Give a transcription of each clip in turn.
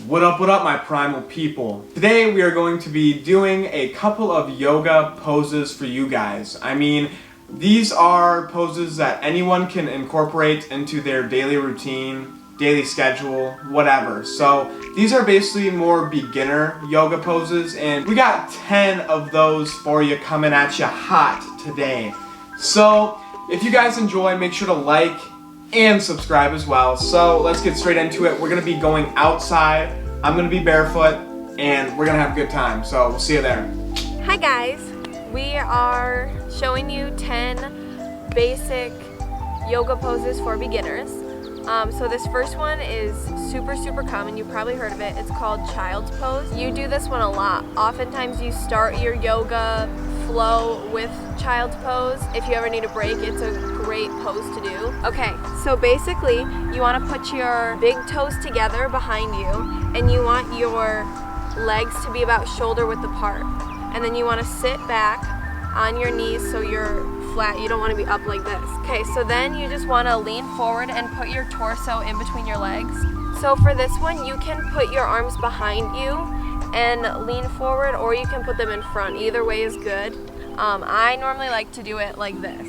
What up, my primal people? Today we are going to be doing a couple of yoga poses for you guys. I mean, these are poses that anyone can incorporate into their daily routine, daily schedule, whatever. So these are basically more beginner yoga poses, and we got 10 of those for you coming at you hot today. So if you guys enjoy, make sure to like and subscribe as well. So let's get straight into it. We're gonna be going outside. I'm gonna be barefoot and we're gonna have a good time. So we'll see you there. Hi guys, we are showing you 10 basic yoga poses for beginners. So this first one is super common. You've probably heard of it. It's called child's pose. You do this one a lot. Oftentimes you start your yoga flow with child's pose. If you ever need a break, it's a great pose to do. Okay, so basically you want to put your big toes together behind you and you want your legs to be about shoulder width apart. And then you want to sit back on your knees so you're flat. You don't want to be up like this. Okay, so then you just want to lean forward and put your torso in between your legs. So for this one, you can put your arms behind you and lean forward, or you can put them in front. Either way is good. I normally like to do it like this.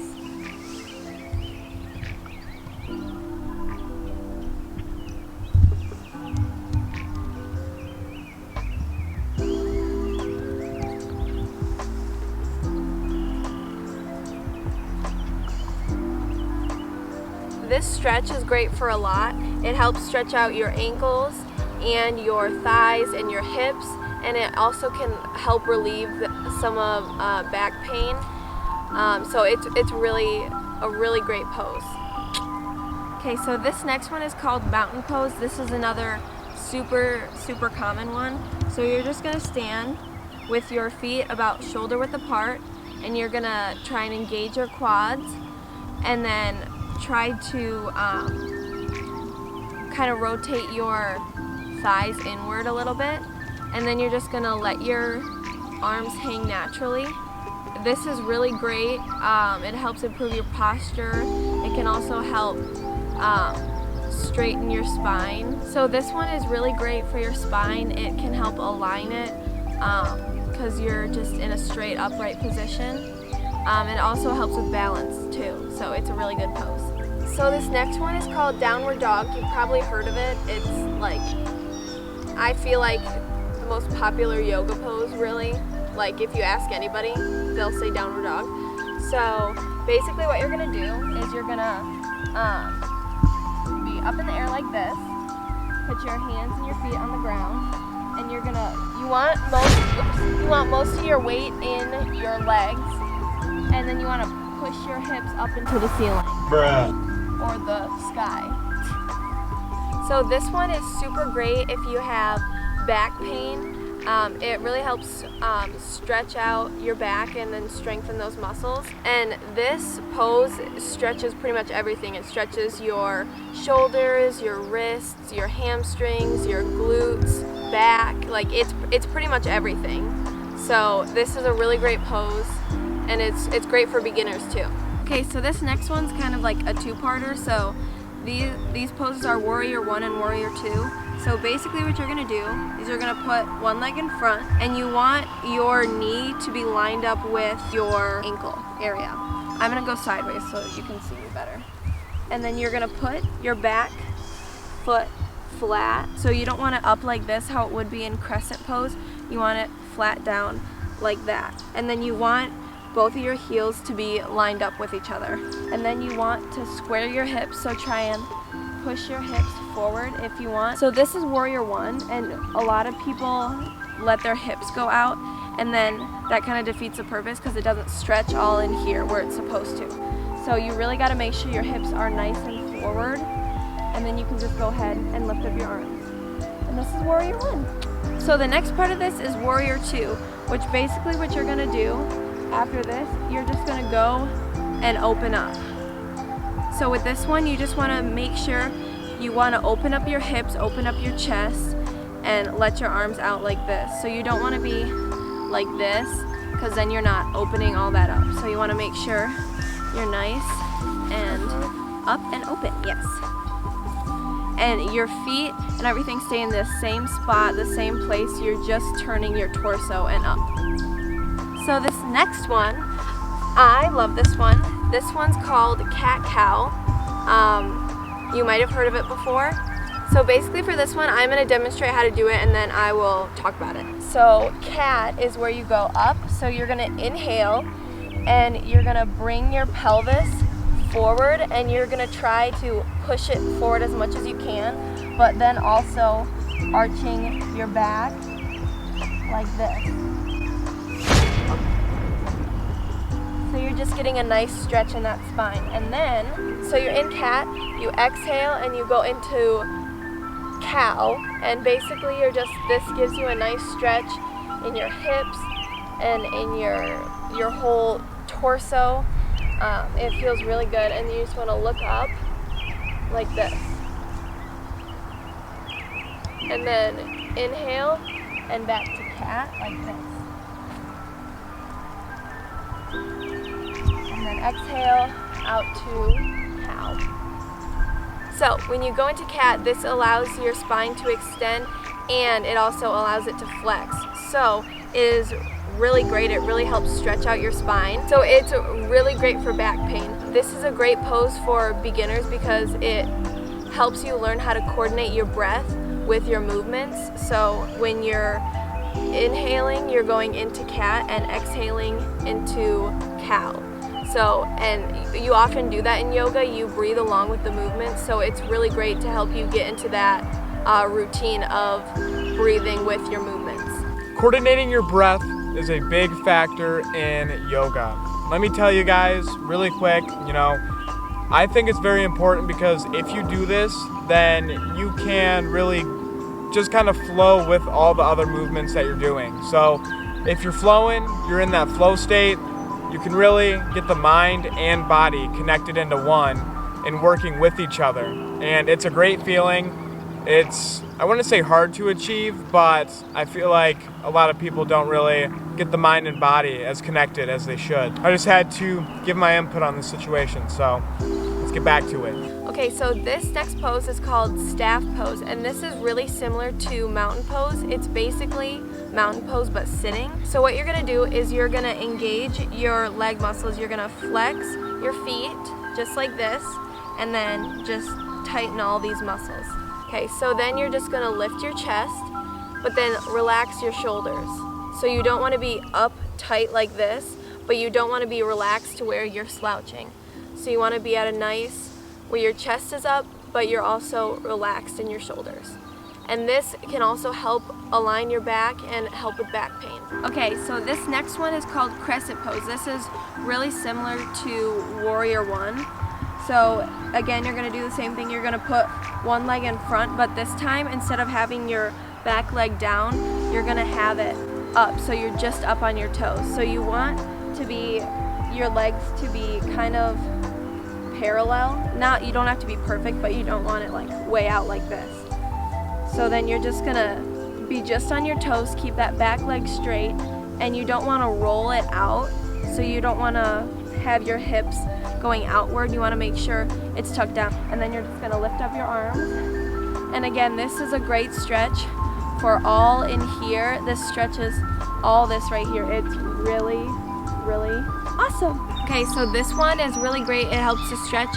This stretch is great for a lot. It helps stretch out your ankles and your thighs and your hips, and it also can help relieve some of back pain. So it's really a really great pose. Okay, so this next one is called mountain pose. This is another super common one. So you're just gonna stand with your feet about shoulder width apart, and you're gonna try and engage your quads, and then try to kind of rotate your thighs inward a little bit, and then you're just gonna let your arms hang naturally. This is really great. It helps improve your posture. It can also help straighten your spine. So this one is really great for your spine. It can help align it because you're just in a straight upright position. It also helps with balance too, so it's a really good pose. So this next one is called downward dog. You've probably heard of it. It's like, I feel like the most popular yoga pose really. Like if you ask anybody, they'll say downward dog. So basically what you're gonna do is you're gonna be up in the air like this, put your hands and your feet on the ground, and you want most of your weight in your legs, and then you want to push your hips up into the ceiling. Bruh. Or the sky. So this one is super great if you have back pain. It really helps stretch out your back and then strengthen those muscles. And this pose stretches pretty much everything. It stretches your shoulders, your wrists, your hamstrings, your glutes, back. Like it's pretty much everything. So this is a really great pose, and it's great for beginners too. Okay, so this next one's kind of like a two-parter. So these poses are Warrior 1 and Warrior 2. So basically what you're gonna do is you're gonna put one leg in front, and you want your knee to be lined up with your ankle area. I'm gonna go sideways so that you can see me better. And then you're gonna put your back foot flat. So you don't want it up like this, how it would be in Crescent Pose. You want it flat down like that. And then you want both of your heels to be lined up with each other. And then you want to square your hips, so try and push your hips forward if you want. So this is Warrior 1, and a lot of people let their hips go out, and then that kind of defeats the purpose because it doesn't stretch all in here where it's supposed to. So you really got to make sure your hips are nice and forward, and then you can just go ahead and lift up your arms. And this is Warrior 1. So the next part of this is Warrior 2, which basically what you're gonna do after this, you're just gonna go and open up. So with this one, you just wanna make sure you wanna open up your hips, open up your chest, and let your arms out like this. So you don't wanna be like this, because then you're not opening all that up. So you wanna make sure you're nice and up and open, yes. and your feet and everything stay in the same spot, the same place. You're just turning your torso and up. So this next one, I love this one. This one's called cat cow. You might have heard of it before. So basically for this one, I'm going to demonstrate how to do it and then I will talk about it. So cat is where you go up. So you're going to inhale and you're going to bring your pelvis forward and you're going to try to push it forward as much as you can, but then also arching your back like this. So you're just getting a nice stretch in that spine. And then, so you're in cat, you exhale and you go into cow, and basically you're just, this gives you a nice stretch in your hips and in your whole torso. It feels really good, and you just want to look up like this. And then inhale and back to cat like this. And then exhale out to cow. So when you go into cat, this allows your spine to extend and it also allows it to flex. So it is really great. It really helps stretch out your spine. So it's really great for back pain. This is a great pose for beginners because it helps you learn how to coordinate your breath with your movements. So when you're inhaling, you're going into cat, and exhaling into cow. So, and you often do that in yoga, you breathe along with the movement, so it's really great to help you get into that routine of breathing with your movements. Coordinating your breath is a big factor in yoga. Let me tell you guys really quick, I think it's very important because if you do this, then you can really just kind of flow with all the other movements that you're doing. So if you're flowing, you're in that flow state, you can really get the mind and body connected into one and working with each other. And it's a great feeling. It's, I wouldn't say hard to achieve, but I feel like a lot of people don't really get the mind and body as connected as they should. I just had to give my input on the situation, so let's get back to it. Okay, so this next pose is called staff pose, and this is really similar to mountain pose. It's basically mountain pose but sitting. So what you're gonna do is you're gonna engage your leg muscles. You're gonna flex your feet just like this, and then just tighten all these muscles. Okay, so then you're just gonna lift your chest, but then relax your shoulders. So you don't wanna be up tight like this, but you don't wanna be relaxed to where you're slouching. So you wanna be at a nice, where your chest is up, but you're also relaxed in your shoulders. And this can also help align your back and help with back pain. Okay, so this next one is called Crescent Pose. This is really similar to Warrior One. So again, you're gonna do the same thing. You're gonna put one leg in front, but this time, instead of having your back leg down, you're gonna have it up. So you're just up on your toes. So you want to be, your legs to be kind of parallel. Not, you don't have to be perfect, but you don't want it like way out like this. So then you're just gonna be just on your toes, keep that back leg straight, and you don't wanna roll it out. So you don't wanna have your hips going outward. You wanna make sure it's tucked down. And then you're just gonna lift up your arms. And again, this is a great stretch for all in here. This stretches all this right here. It's really, really awesome. Okay, so this one is really great. It helps to stretch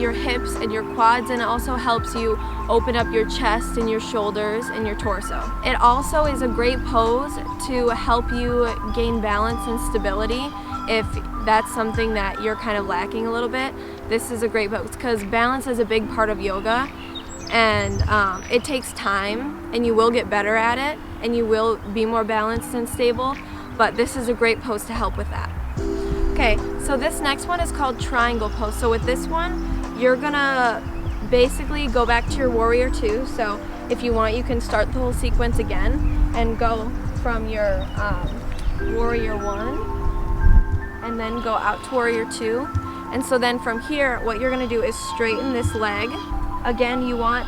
your hips and your quads, and it also helps you open up your chest and your shoulders and your torso. It also is a great pose to help you gain balance and stability. If that's something that you're kind of lacking a little bit, this is a great pose because balance is a big part of yoga, and it takes time, and you will get better at it, and you will be more balanced and stable, but this is a great pose to help with that. Okay, so this next one is called Triangle Pose. So with this one, you're gonna basically go back to your Warrior Two. So if you want, you can start the whole sequence again and go from your Warrior One and then go out to Warrior Two. And so then from here, what you're gonna do is straighten this leg. Again, you want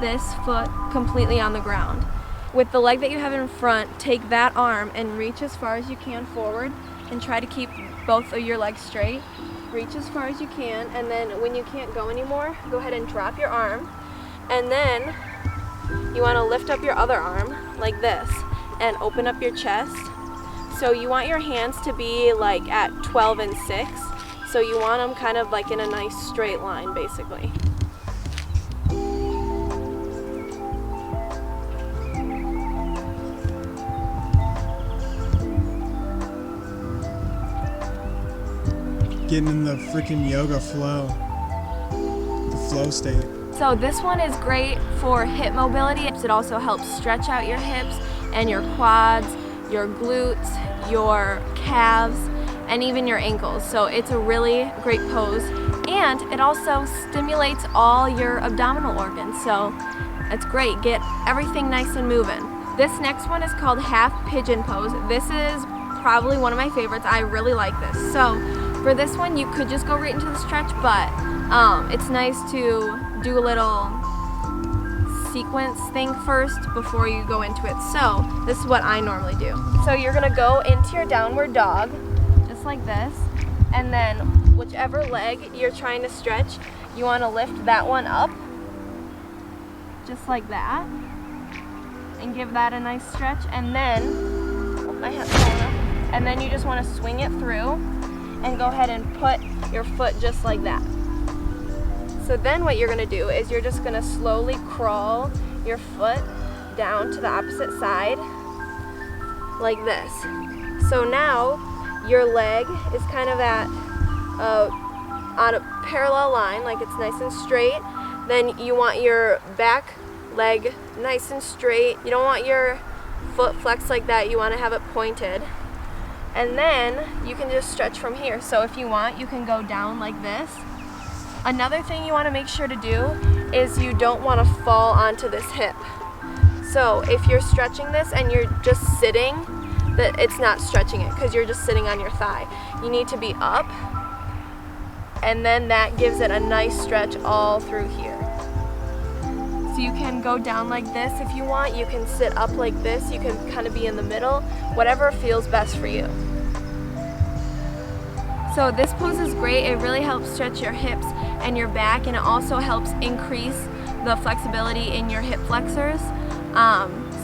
this foot completely on the ground. With the leg that you have in front, take that arm and reach as far as you can forward and try to keep both of your legs straight. Reach as far as you can, and then when you can't go anymore, go ahead and drop your arm And then you want to lift up your other arm like this and open up your chest. So you want your hands to be like at 12 and 6. So you want them kind of like in a nice straight line, basically. Getting in the freaking yoga flow. The flow state. So this one is great for hip mobility. It also helps stretch out your hips and your quads, your glutes, your calves, and even your ankles. So it's a really great pose. And it also stimulates all your abdominal organs. So it's great. Get everything nice and moving. This next one is called half pigeon pose. This is probably one of my favorites. I really like this. So for this one, you could just go right into the stretch, but it's nice to do a little sequence thing first before you go into it. So this is what I normally do. So you're gonna go into your downward dog, just like this, and then whichever leg you're trying to stretch, you wanna lift that one up, just like that, and give that a nice stretch, and then, my hand's falling up, and then you just wanna swing it through, and go ahead and put your foot just like that. So then what you're gonna do is you're just gonna slowly crawl your foot down to the opposite side, like this. So now your leg is kind of at on a parallel line, like it's nice and straight. Then you want your back leg nice and straight. You don't want your foot flexed like that, you wanna have it pointed. And then you can just stretch from here. So if you want, you can go down like this. Another thing you want to make sure to do is you don't want to fall onto this hip. So if you're stretching this and you're just sitting, that it's not stretching it because you're just sitting on your thigh. You need to be up, and then that gives it a nice stretch all through here. So you can go down like this if you want, you can sit up like this, you can kind of be in the middle, whatever feels best for you. So this pose is great. It really helps stretch your hips and your back, and it also helps increase the flexibility in your hip flexors.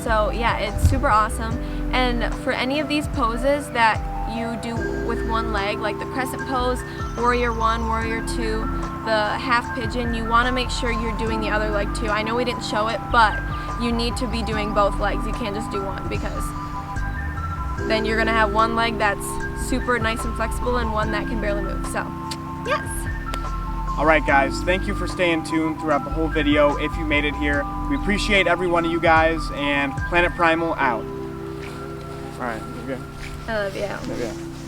So yeah, it's super awesome. And for any of these poses that you do with one leg, like the crescent pose, warrior 1, warrior 2, the half pigeon, you want to make sure you're doing the other leg too. I know we didn't show it, but you need to be doing both legs. You can't just do one, because then you're gonna have one leg that's super nice and flexible and one that can barely move. So yes. All right, guys, thank you for staying tuned throughout the whole video. If you made it here, we appreciate every one of you guys, and Planet Primal out. All right, you're good. I love you. Love you.